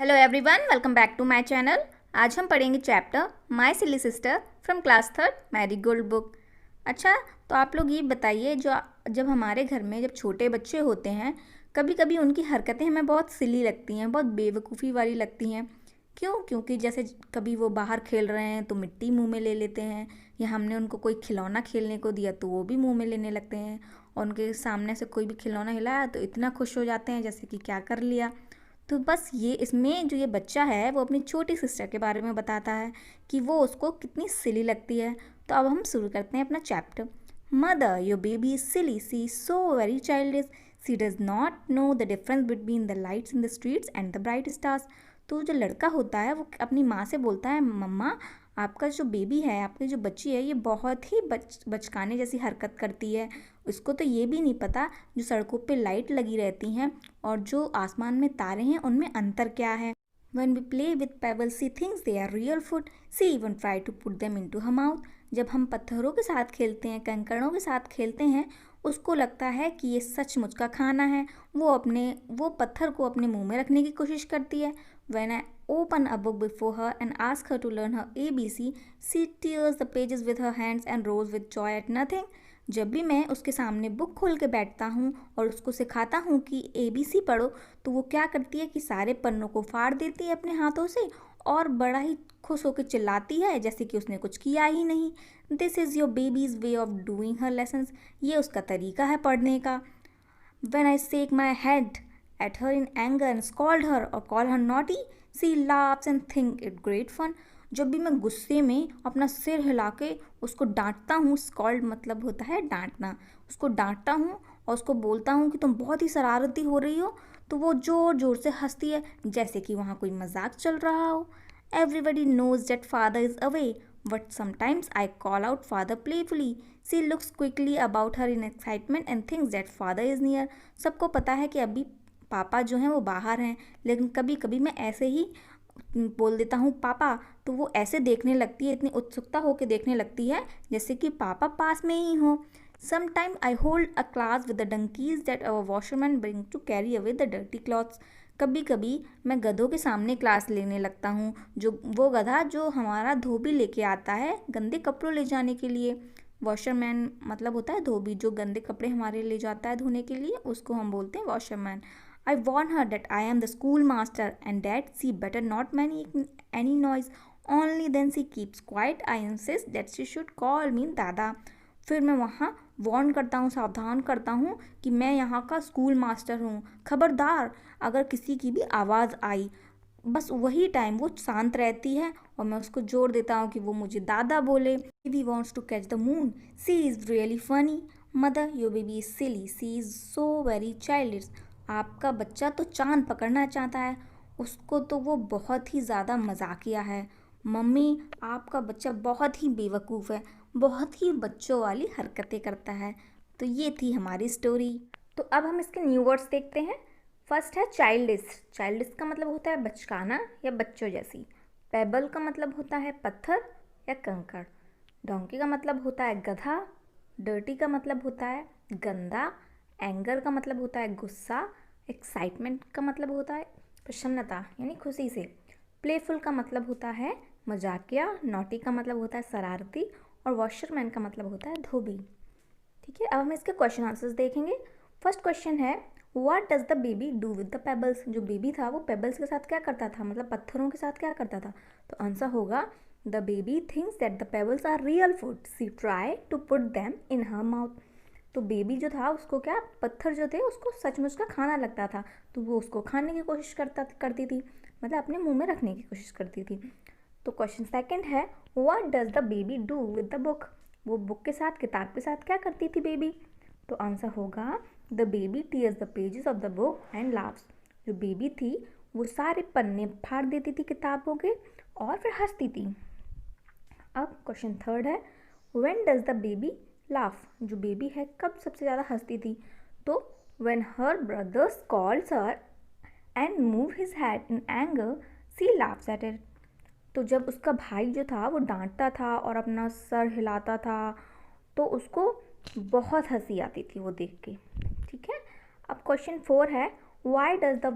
Hello everyone, welcome back to my channel. आज हम पढ़ेंगे chapter my silly sister from class third marigold book. अच्छा, तो आप लोग ये बताइए, जब हमारे घर में जब छोटे बच्चे होते हैं, कभी कभी उनकी हरकतें हमें बहुत सिली लगती हैं, बहुत बेवकूफ़ी वाली लगती हैं। क्यों? क्योंकि जैसे कभी वो बाहर खेल रहे हैं तो मिट्टी मुंह में ले लेते हैं, या हमने उनको कोई खिलौना खेलने को दिया तो वो भी मुंह में लेने लगते हैं, और उनके सामने से कोई भी खिलौना हिलाया तो इतना खुश हो जाते हैं जैसे कि क्या कर लिया। तो बस ये इसमें जो ये बच्चा है वो अपनी छोटी सिस्टर के बारे में बताता है कि वो उसको कितनी सिली लगती है। तो अब हम शुरू करते हैं अपना chapter. Mother, your baby is silly, she so very childish, she does not know the difference between the lights in the streets and the bright stars. तो जो लड़का होता है वो अपनी माँ से बोलता है, मम्मा, आपका जो बेबी है, आपकी जो बच्ची है, ये बहुत ही बचकाने जैसी हरकत करती है। उसको तो ये भी नहीं पता जो सड़कों पे लाइट लगी रहती हैं और जो आसमान में तारे हैं उनमें अंतर क्या है। When we play with pebbles, she thinks they are real food. She even try to put them into her mouth. जब हम पत्थरों के साथ खेलते हैं, कंकड़ों के साथ खेलते हैं, उसको लगता है कि ये सचमुच का खाना है। वो पत्थर को अपने मुंह में रखने की कोशिश करती है। When I open a book before her and ask her to learn her ABC, she tears the pages with her hands and rolls with joy at nothing. जब भी मैं उसके सामने बुक खोल के बैठता हूँ और उसको सिखाता हूँ कि ABC पढ़ो, तो वो क्या करती है कि सारे पन्नों को फाड़ देती है अपने हाथों से, और बड़ा ही खुश होकर चिल्लाती है जैसे कि उसने कुछ किया ही नहीं। This is your babies way of doing her lessons. ये उसका तरीका है पढ़ने का। When I shake my head at her in anger and scold her or call her naughty, she laughs and think it great fun. जब भी मैं गुस्से में अपना सिर हिला के उसको डांटता हूँ, स्कॉल्ड मतलब होता है डांटना, उसको डांटता हूँ और उसको बोलता हूँ कि तुम बहुत ही शरारती हो रही हो, तो वो ज़ोर ज़ोर से हंसती है जैसे कि वहाँ कोई मजाक चल रहा हो। Everybody knows that father is away, but sometimes I call out father playfully. She looks quickly about her in excitement and thinks that father is near. सबको पता है कि अभी पापा जो हैं वो बाहर हैं, लेकिन कभी कभी मैं ऐसे ही बोल देता हूँ पापा, तो वो ऐसे देखने लगती है, इतनी उत्सुकता होकर देखने लगती है जैसे कि पापा पास में ही हो। Sometime I hold a class with the donkeys that our washerman bring to carry away the dirty clothes. कभी कभी मैं गधों के सामने क्लास लेने लगता हूँ, जो वो गधा जो हमारा धोबी लेके आता है गंदे कपड़ों ले जाने के लिए। वॉशरमैन मतलब होता है धोबी, जो गंदे कपड़े हमारे ले जाता है धोने के लिए, उसको हम बोलते हैं washerman. I warn her that I am the schoolmaster and that she better not make any noise. Only then she keeps quiet. I insist that she should call me दादा। फिर मैं वहाँ वार्न करता हूँ, सावधान करता हूँ कि मैं यहाँ का स्कूल मास्टर हूँ, खबरदार अगर किसी की भी आवाज़ आई, बस वही टाइम वो शांत रहती है और मैं उसको जोर देता हूँ कि वो मुझे दादा बोले। He wants to catch the moon. She is really funny. Mother, your baby is silly. She is so very childish. आपका बच्चा तो चांद पकड़ना चाहता है, उसको तो वो बहुत ही ज़्यादा मजाकिया है। मम्मी, आपका बच्चा बहुत ही बेवकूफ़ है, बहुत ही बच्चों वाली हरकतें करता है। तो ये थी हमारी स्टोरी। तो अब हम इसके न्यू वर्ड्स देखते हैं। फर्स्ट है चाइल्डिश। चाइल्डिश का मतलब होता है बचकाना या बच्चों जैसी। पेबल का मतलब होता है पत्थर या कंकड़। डोंकी का मतलब होता है गधा। डर्टी का मतलब होता है गंदा। एंगर का मतलब होता है गुस्सा। एक्साइटमेंट का मतलब होता है प्रसन्नता यानी खुशी से। प्लेफुल का मतलब होता है मजाकिया। नॉटी का मतलब होता है शरारती। और वॉशरमैन का मतलब होता है धोबी। ठीक है, अब हम इसके क्वेश्चन आंसर्स देखेंगे। फर्स्ट क्वेश्चन है, what does the baby do with the pebbles. जो बेबी था वो पेबल्स के साथ क्या करता था, मतलब पत्थरों के साथ क्या करता था। तो आंसर होगा, the baby thinks that the pebbles are real food, she try to put them in her mouth. तो बेबी जो था उसको क्या, पत्थर जो थे उसको सचमुच का खाना लगता था, तो वो उसको खाने की कोशिश करती थी, मतलब अपने मुंह में रखने की कोशिश करती थी। तो क्वेश्चन सेकंड है, what does the baby do with the book. वो बुक के साथ, किताब के साथ क्या करती थी बेबी। तो आंसर होगा, the baby tears the pages of the book and laughs. जो बेबी थी वो सारे पन्ने फाड़ देती थी किताबों के और फिर हंसती थी। अब क्वेश्चन थर्ड है, when does the baby laugh. जो बेबी है कब सबसे ज़्यादा हंसती थी। तो when her brothers calls her and move his head in anger, she laughs at it. तो जब उसका भाई जो था वो डांटता था और अपना सर हिलाता था, तो उसको बहुत हंसी आती थी वो देख के। ठीक है, अब क्वेश्चन फोर है, why does the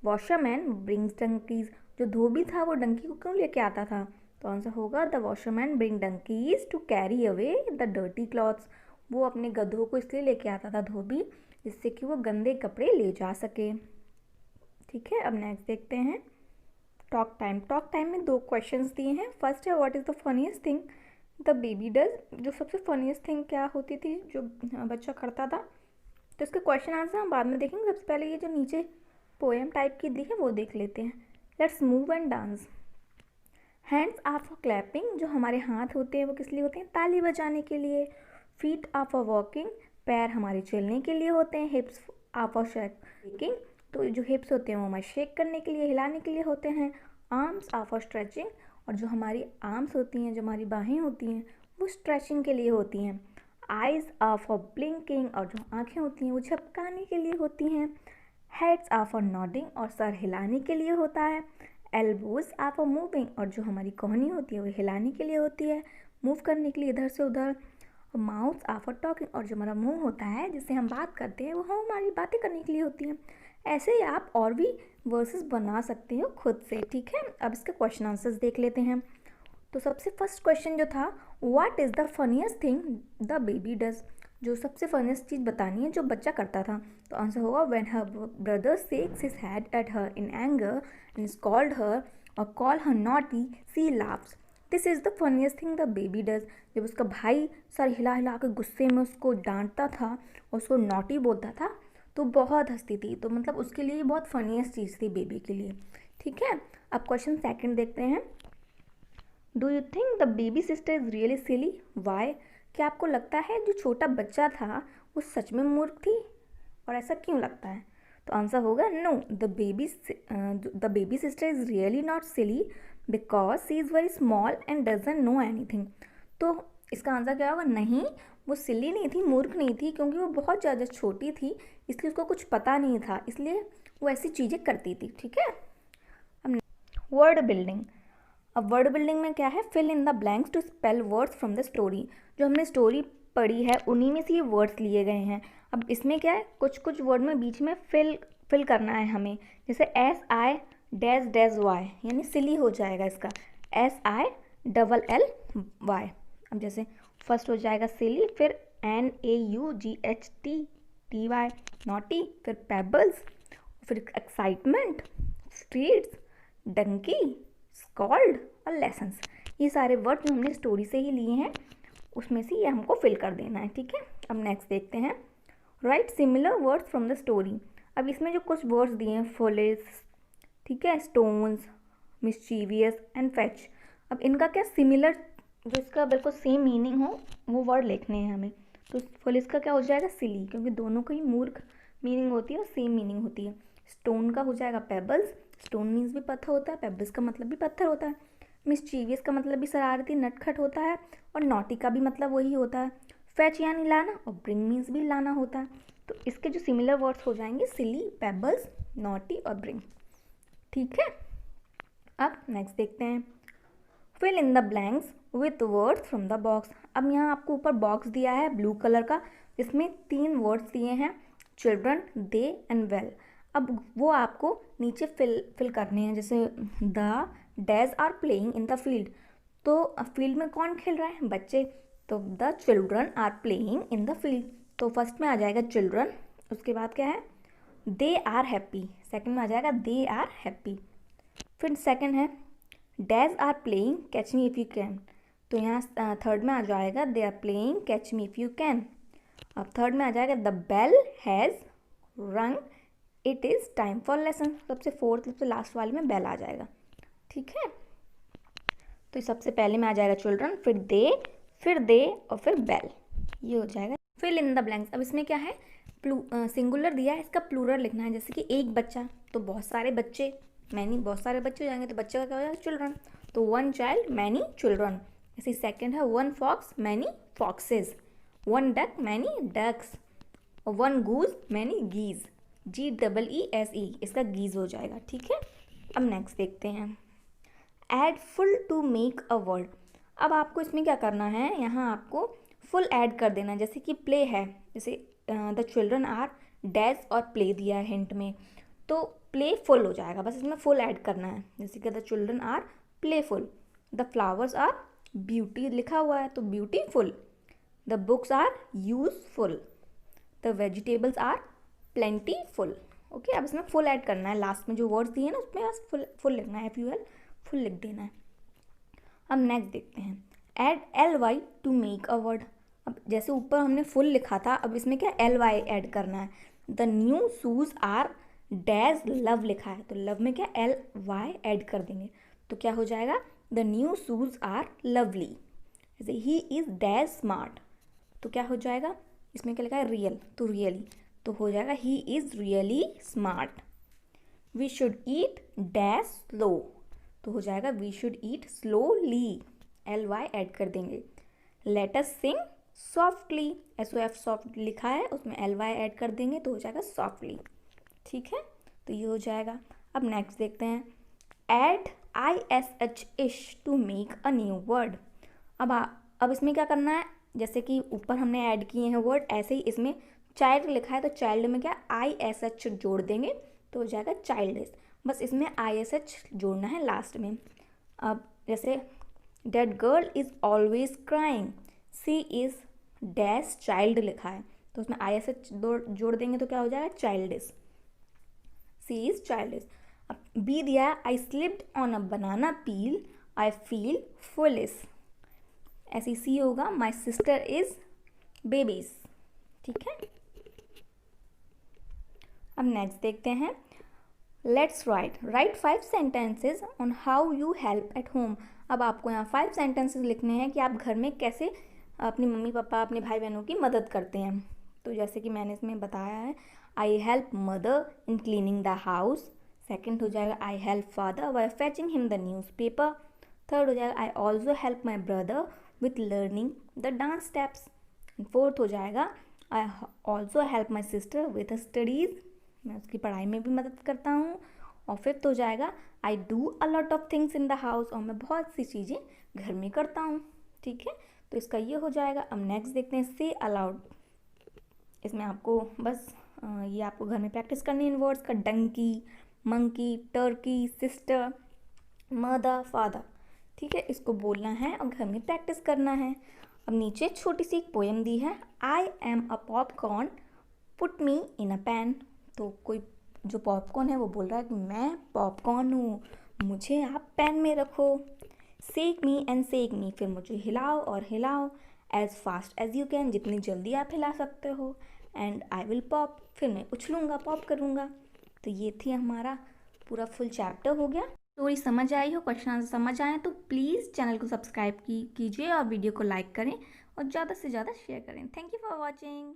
washerman brings donkeys, जो धोबी था वो डंकी को क्यों लेके आता था? तो आंसर होगा the washerman bring donkeys to carry away the dirty clothes. वो अपने गधों को इसलिए लेके आता था धोबी, जिससे कि वो गंदे कपड़े ले जा सके। ठीक है, अब नेक्स्ट देखते हैं टॉक टाइम। टॉक टाइम में 2 क्वेश्चंस दिए हैं। फर्स्ट है what is the funniest thing the baby does, जो सबसे फनीस्ट थिंग क्या होती थी जो बच्चा करता था। तो इसके क्वेश्चन आंसर हम बाद में देखेंगे। सबसे पहले ये जो नीचे पोएम टाइप की दी है वो देख लेते हैं। Let's move and dance. Hands are for clapping, जो हमारे हाथ होते हैं वो किस लिए होते हैं? ताली बजाने के लिए। फीट आर फॉर वॉकिंग, पैर हमारे चलने के लिए होते हैं। हिप्स आर फॉर शेकिंग, तो जो हिप्स होते हैं वो हमारे शेक करने के लिए, हिलाने के लिए होते हैं। आर्म्स आर फॉर स्ट्रेचिंग, और जो हमारी आर्म्स होती हैं, जो हमारी बाहें होती हैं वो स्ट्रेचिंग के लिए होती हैं। आइज़ आर फॉर ब्लिंकिंग, और जो आँखें होती हैं वो झपकाने के लिए होती हैं। हेड्स आर फॉर नॉडिंग, और सर हिलाने के लिए होता है। एल्बोज आर फॉर मूविंग, और जो हमारी कोहनी होती है वो हिलाने के लिए होती है, मूव करने के लिए इधर से उधर। माउथ आर फॉर टॉकिंग, और जो हमारा मुंह होता है जिससे हम बात करते हैं वो हमारी बातें करने के लिए होती हैं। ऐसे ही आप और भी वर्सेस बना सकते हो खुद से। ठीक है, अब इसके क्वेश्चन आंसर्स देख लेते हैं। तो सबसे फर्स्ट क्वेश्चन जो था, what is the funniest thing the baby does, जो सबसे फनीस्ट चीज़ बतानी है जो बच्चा करता था। तो आंसर होगा when her brother shakes his head at her in anger and scold her और call her naughty, she laughs. This is the funniest thing the baby does, जब उसका भाई सर हिला हिला के गुस्से में उसको डांटता था और उसको नॉटी बोलता था तो बहुत हंसती थी। तो मतलब उसके लिए बहुत फनीस्ट चीज़ थी बेबी के लिए। ठीक है, अब क्वेश्चन सेकंड देखते हैं। Do you think the baby sister is really silly, why? क्या आपको लगता है जो छोटा बच्चा था वो सच में मूर्ख थी, और ऐसा क्यों लगता है? तो आंसर होगा no, the baby sister is really not silly because she is very small and doesn't know anything. तो इसका आंसर क्या होगा? नहीं, वो सिली नहीं थी, मूर्ख नहीं थी, क्योंकि वो बहुत ज़्यादा छोटी थी इसलिए उसको कुछ पता नहीं था, इसलिए वो ऐसी चीज़ें करती थी। ठीक है, अब वर्ड बिल्डिंग। अब वर्ड बिल्डिंग में क्या है? Fill in the blanks to spell words from the story. जो हमने स्टोरी पढ़ी है उन्हीं में से ये वर्ड्स लिए गए हैं। अब इसमें क्या है, कुछ कुछ वर्ड में बीच में फिल करना है हमें। जैसे S I dash dash Y, यानी सिली हो जाएगा इसका, SILLY। अब जैसे फर्स्ट हो जाएगा सिली, फिर NAUGHTTY नॉटी, फिर पेबल्स, फिर एक्साइटमेंट, स्ट्रीट्स, डंकी, स्कॉल्ड और लेसन्स। ये सारे वर्ड जो हमने स्टोरी से ही लिए हैं उसमें से ये हमको फिल कर देना है। ठीक है, अब नेक्स्ट देखते हैं। Right similar words from the story. अब इसमें जो कुछ वर्ड्स दिए हैं, फुलिस, ठीक है, स्टोन्स, मिस्चीवियस एंड फेच। अब इनका क्या सिमिलर, जो इसका बिल्कुल सेम मीनिंग हो वो वर्ड लिखने हैं हमें। तो फुलिस का क्या हो जाएगा? सिली, क्योंकि दोनों का ही मूर्ख मीनिंग होती है और सेम मीनिंग होती है। स्टोन का हो जाएगा पेबल्स, स्टोन मीन्स भी पत्थर होता है, पेबल्स का मतलब भी पत्थर होता है। मिस्चीवियस का मतलब भी शरारती नटखट होता है, और नॉटी का भी मतलब वही होता है। फैच यानी लाना, और ब्रिंग मीन्स भी लाना होता है। तो इसके जो सिमिलर वर्ड्स हो जाएंगे सिली, पेबल्स, नॉटी और ब्रिंग। ठीक है, अब नेक्स्ट देखते हैं। Fill in the blanks with words from the box. अब यहाँ आपको ऊपर बॉक्स दिया है ब्लू कलर का, जिसमें 3 वर्ड्स दिए हैं, चिल्ड्रन, दे एंड वेल। अब वो आपको नीचे फिल करने हैं। जैसे the dads are playing in the field, तो फील्ड में कौन खेल रहा है? बच्चे। तो the children are playing in the field, तो फर्स्ट में आ जाएगा चिल्ड्रन, उसके बाद क्या है? दे आर हैप्पी, सेकंड में आ जाएगा दे आर हैप्पी। फिर सेकंड है dads are playing catch me if you can, तो यहाँ थर्ड में आ जाएगा they are playing catch me if you can. अब थर्ड में आ जाएगा the bell has rung it is time for lesson, सबसे फोर्थ सबसे लास्ट वाले में बेल आ जाएगा। ठीक है, तो सबसे पहले में आ जाएगा चिल्ड्रन, फिर दे और फिर बेल, ये हो जाएगा फिल इन द ब्लैंक्स। अब इसमें क्या है? सिंगुलर दिया है, इसका प्लूरल लिखना है। जैसे कि एक बच्चा, तो बहुत सारे बच्चे, मैनी, बहुत सारे बच्चे हो जाएंगे, तो बच्चे का क्या हो जाएगा? चिल्ड्रन। तो 1 चाइल्ड मैनी चिल्ड्रन। जैसे सेकंड है 1 fox many foxes, 1 duck many ducks, और 1 गूज मैनी गीज, GEESE, इसका गीज हो जाएगा। ठीक है, अब नेक्स्ट देखते हैं। Add full to make a word. अब आपको इसमें क्या करना है? यहाँ आपको फुल ऐड कर देना। जैसे कि प्ले है, जैसे द चिल्ड्रन आर डैश और प्ले दिया है हिंट में, तो प्लेफुल हो जाएगा, बस इसमें फुल ऐड करना है। जैसे कि the children are playful, the flowers are beauty लिखा हुआ है तो beautiful, the books are useful, the vegetables are plentiful. Okay, अब इसमें फुल ऐड करना है, लास्ट में जो वर्ड्स दिए हैं ना उसमें बस फुल फुल लिखना है, FUL फुल लिख देना है। अब नेक्स्ट देखते हैं, add LY to make a word. अब जैसे ऊपर हमने फुल लिखा था, अब इसमें क्या LY ऐड करना है। The new shoes are dads love लिखा है तो लव में क्या LY ऐड कर देंगे तो क्या हो जाएगा, the new shoes are lovely. जैसे ही इज डैज स्मार्ट तो क्या हो जाएगा, इसमें क्या लिखा है रियल तो रियली, तो हो जाएगा he is really smart. We should eat dash slow तो हो जाएगा we should eat slowly, LY add कर देंगे। Let us sing softly, SOF soft लिखा है उसमें LY ऐड कर देंगे तो हो जाएगा सॉफ्टली। ठीक है, तो ये हो जाएगा। अब नेक्स्ट देखते हैं, add ISH ish to make a new word. अब इसमें क्या करना है, जैसे कि ऊपर हमने ऐड किए हैं वर्ड, ऐसे ही इसमें चाइल्ड लिखा है तो चाइल्ड में क्या ISH जोड़ देंगे तो हो जाएगा चाइल्डिश, बस इसमें ISH जोड़ना है लास्ट में। अब जैसे that girl is always crying, she is dash child लिखा है तो उसमें ISH जोड़ देंगे तो क्या हो जाएगा चाइल्डिश, सी इज़ चाइल्डिश। अब बी दिया, I slipped on a banana peel, I feel foolish, ऐसे सी होगा, माई सिस्टर इज बेबीज। ठीक है, अब नेक्स्ट देखते हैं, let's write 5 sentences on how you help at home. अब आपको यहाँ 5 सेंटेंसेज लिखने हैं कि आप घर में कैसे अपनी मम्मी पापा अपने भाई बहनों की मदद करते हैं। तो जैसे कि मैंने इसमें बताया है, I help mother in cleaning the house. Second हो जाएगा, I help father bye fetching him the newspaper. Third हो जाएगा, I also help my brother with learning the dance steps. Fourth हो जाएगा, I also help my sister with studies, मैं उसकी पढ़ाई में भी मदद करता हूँ। और फिफ्थ हो जाएगा, I do a lot of things in the house, और मैं बहुत सी चीज़ें घर में करता हूँ। ठीक है, तो इसका ये हो जाएगा। अब नेक्स्ट देखते हैं, से अलाउड। इसमें आपको बस ये आपको घर में प्रैक्टिस करनी है इन वर्ड्स का, donkey, monkey, turkey, sister, mother, father. ठीक है, इसको बोलना है और घर में प्रैक्टिस करना है। अब नीचे छोटी सी एक पोएम दी है, I am a popcorn put me in a pan. तो कोई जो पॉपकॉर्न है वो बोल रहा है कि मैं पॉपकॉर्न हूँ, मुझे आप पैन में रखो। सेक मी एंड सेक मी, फिर मुझे हिलाओ और हिलाओ। As fast as you can, जितनी जल्दी आप हिला सकते हो। एंड आई विल पॉप, फिर मैं उछलूँगा, पॉप करूँगा। तो ये थी हमारा पूरा फुल चैप्टर हो गया। स्टोरी समझ आई हो, क्वेश्चन आंसर समझ आए तो प्लीज़ चैनल को सब्सक्राइब कीजिए और वीडियो को लाइक करें और ज़्यादा से ज़्यादा शेयर करें। Thank you for watching.